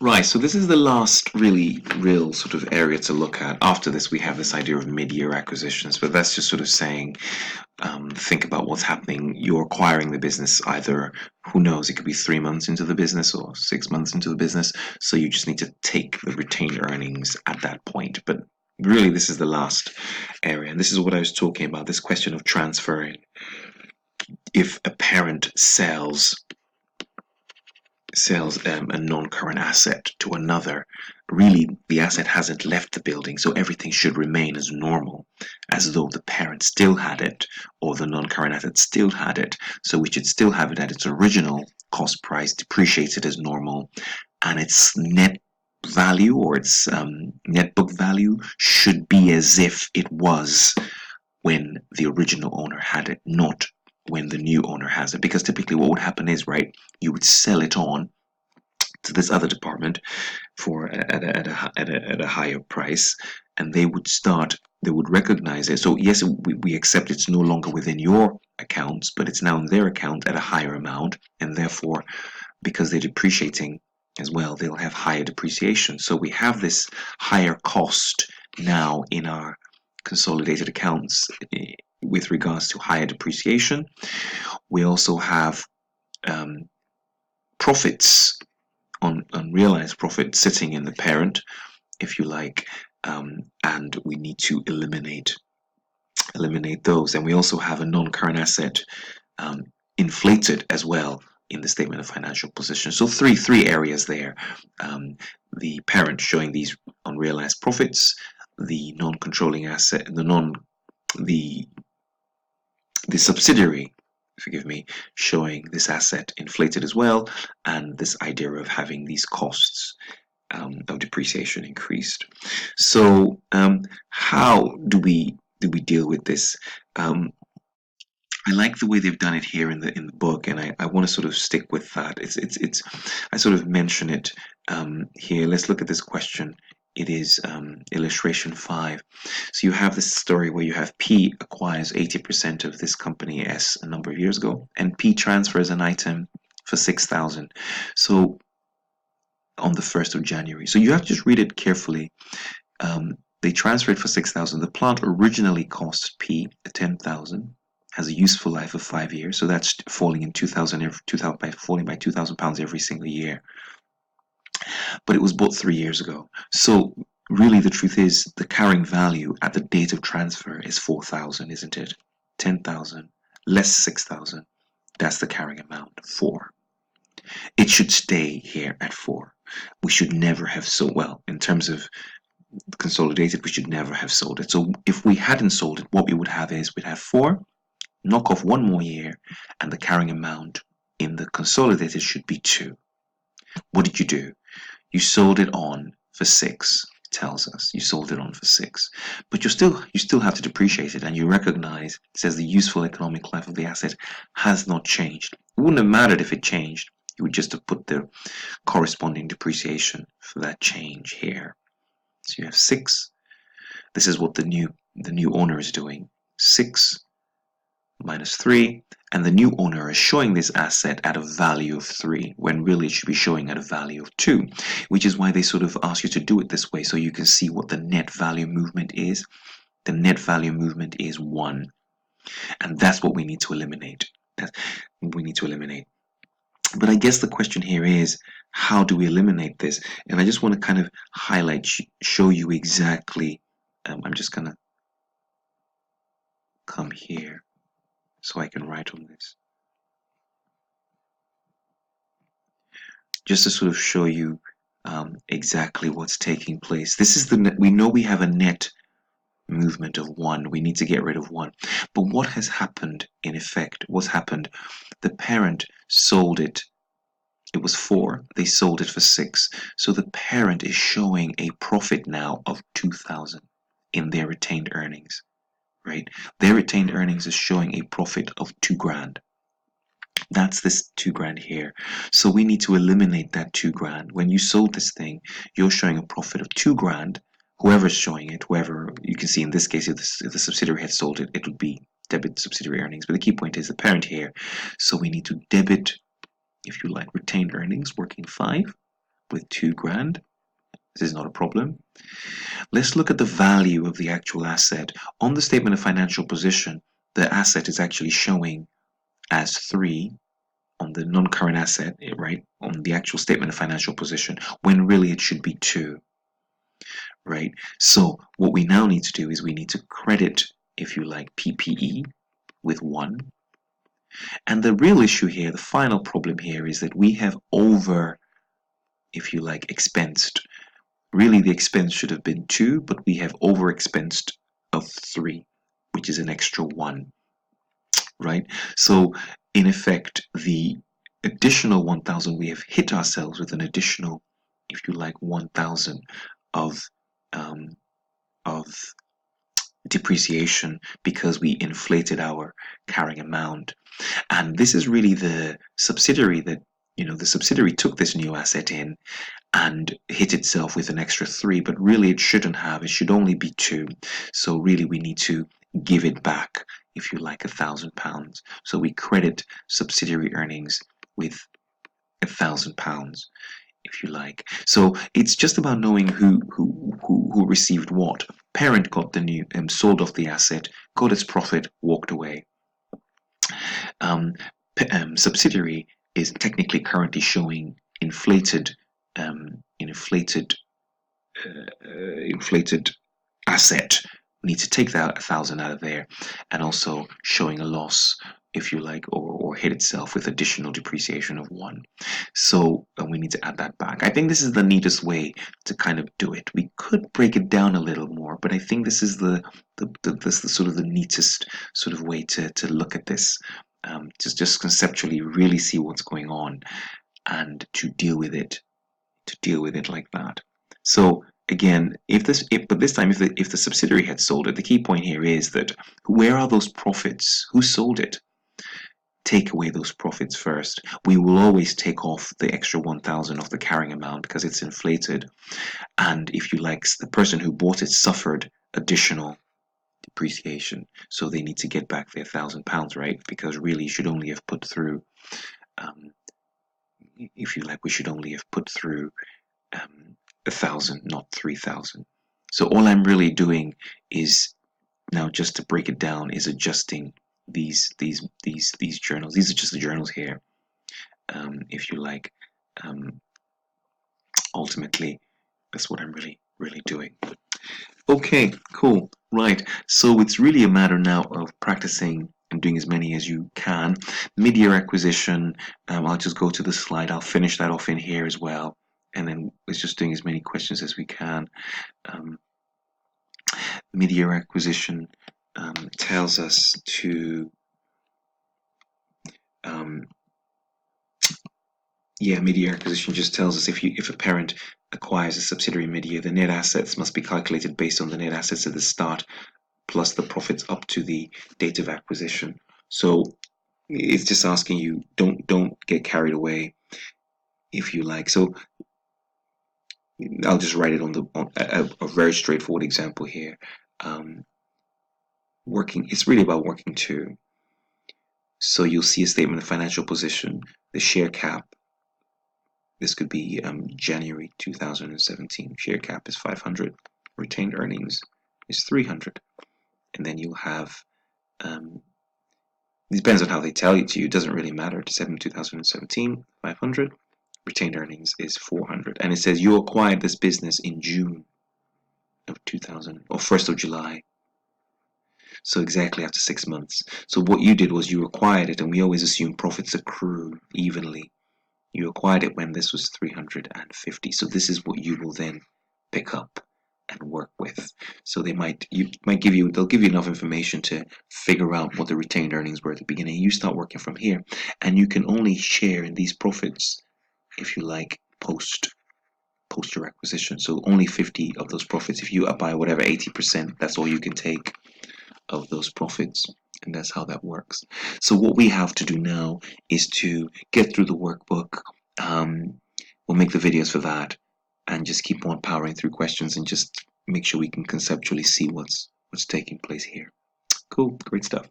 Right, so this is the last really real sort of area to look at. After this, we have this idea of mid-year acquisitions, but that's just sort of saying, think about what's happening. You're acquiring the business either, who knows, it could be 3 months into the business or 6 months into the business. So you just need to take the retained earnings at that point. But really, this is the last area. And this is what I was talking about, this question of transferring. If a parent sells a non-current asset to another, really the asset hasn't left the building, so everything should remain as normal, as though the parent still had it or the non-current asset still had it. So we should still have it at its original cost price, depreciated as normal, and its net value or its net book value should be as if it was when the original owner had it, not when the new owner has it. Because typically what would happen is, right, you would sell it on to this other department for at a higher price, and they would recognize it. So yes, we accept it's no longer within your accounts, but it's now in their account at a higher amount, and therefore, because they're depreciating as well, they'll have higher depreciation. So we have this higher cost now in our consolidated accounts with regards to higher depreciation. We also have profits on unrealized profit sitting in the parent, if you like, and we need to eliminate those. And we also have a non-current asset um, inflated as well in the statement of financial position. So three areas there: the parent showing these unrealized profits, the non-controlling asset, the the subsidiary, forgive me, showing this asset inflated as well, and this idea of having these costs of depreciation increased. So how do we deal with this? Um, I like the way they've done it here in the book, and I want to sort of stick with that. It's I sort of mention it here. Let's look at this question. It is illustration 5. So you have this story where you have P acquires 80% of this company S a number of years ago, and P transfers an item for 6,000. So on the 1st of January. So you have to just read it carefully. They transferred for 6,000. The plant originally cost P 10,000, has a useful life of 5 years. So that's falling in 2,000 by falling by £2,000 every single year. But it was bought 3 years ago. So really, the truth is, the carrying value at the date of transfer is 4,000, isn't it? 10,000 less 6,000. That's the carrying amount, 4. It should stay here at 4. We should never have sold, well, in terms of consolidated, we should never have sold it. So if we hadn't sold it, what we would have is we'd have 4, knock off 1 more year, and the carrying amount in the consolidated should be 2. What did you do? You sold it on for 6, tells us. You sold it on for 6. But you still have to depreciate it, and you recognize, it says the useful economic life of the asset has not changed. It wouldn't have mattered if it changed. You would just have put the corresponding depreciation for that change here. So you have 6. This is what the new owner is doing. 6 minus 3, and the new owner is showing this asset at a value of 3 when really it should be showing at a value of 2, which is why they sort of ask you to do it this way so you can see what the net value movement is. The net value movement is 1, and that's what we need to eliminate. But I guess the question here is, how do we eliminate this? And I just want to kind of highlight, show you exactly. I'm just going to come here so I can write on this. Just to sort of show you exactly what's taking place. This is the net. We know we have a net movement of 1. We need to get rid of 1. But what has happened in effect? What's happened? The parent sold it. It was 4. They sold it for 6. So the parent is showing a profit now of 2,000 in their retained earnings, right? Their retained earnings is showing a profit of 2 grand. That's this 2 grand here. So we need to eliminate that 2 grand. When you sold this thing, you're showing a profit of 2 grand. Whoever's showing it, whoever, you can see in this case, if the subsidiary had sold it, it would be debit subsidiary earnings. But the key point is the parent here. So we need to debit, if you like, retained earnings, working 5, with 2 grand. This is not a problem. Let's look at the value of the actual asset. On the statement of financial position, the asset is actually showing as 3 on the non-current asset, right? On the actual statement of financial position, when really it should be 2, right? So what we now need to do is we need to credit, if you like, PPE with 1. And the real issue here, the final problem here, is that we have over, if you like, expensed. Really, the expense should have been 2, but we have over expensed of 3, which is an extra 1, right? So in effect, the additional 1,000, we have hit ourselves with an additional, if you like, 1,000 of depreciation because we inflated our carrying amount. And this is really the subsidiary that, the subsidiary took this new asset in and hit itself with an extra 3, but really it shouldn't have. It should only be 2. So really we need to give it back, if you like, £1,000. So we credit subsidiary earnings with £1,000, if you like. So it's just about knowing who received what. Parent got the new sold off the asset, got its profit, walked away. Subsidiary is technically currently showing inflated asset. We need to take that 1,000 out of there, and also showing a loss, if you like, or hit itself with additional depreciation of 1. So we need to add that back. I think this is the neatest way to kind of do it. We could break it down a little more, but I think this is the sort of the neatest sort of way to look at this. Just conceptually really see what's going on and to deal with it like that. So again, if the subsidiary had sold it, the key point here is that where are those profits? Who sold it? Take away those profits first. We will always take off the extra 1,000 of the carrying amount because it's inflated. And if you like, the person who bought it suffered additional depreciation, so they need to get back their £1,000, right? Because really, you should only have put through, if you like, we should only have put through 1,000, not 3,000. So all I'm really doing is now, just to break it down, is adjusting these journals. These are just the journals here, if you like. Ultimately, that's what I'm really doing. Okay, cool. Right. So it's really a matter now of practicing and doing as many as you can. Mid-year acquisition. I'll just go to the slide. I'll finish that off in here as well. And then it's just doing as many questions as we can. Mid-year acquisition tells us to mid-year acquisition just tells us if a parent acquires a subsidiary mid-year, the net assets must be calculated based on the net assets at the start plus the profits up to the date of acquisition. So it's just asking you, don't get carried away, if you like. So I'll just write it on a very straightforward example here. It's really about working to. So you'll see a statement of financial position, the share cap. This could be January 2017. Share cap is 500. Retained earnings is 300. And then you'll have, it depends on how they tell it to you. It doesn't really matter. December 2017, 500. Retained earnings is 400. And it says you acquired this business in June of 2000, or 1st of July. So exactly after 6 months. So what you did was you acquired it, and we always assume profits accrue evenly. You acquired it when this was 350. So this is what you will then pick up and work with. So they'll give you enough information to figure out what the retained earnings were at the beginning. You start working from here, and you can only share in these profits, if you like, post your acquisition. So only 50 of those profits. If you buy whatever 80%, that's all you can take of those profits. And that's how that works. So what we have to do now is to get through the workbook. We'll make the videos for that and just keep on powering through questions and just make sure we can conceptually see what's taking place here. Cool, great stuff.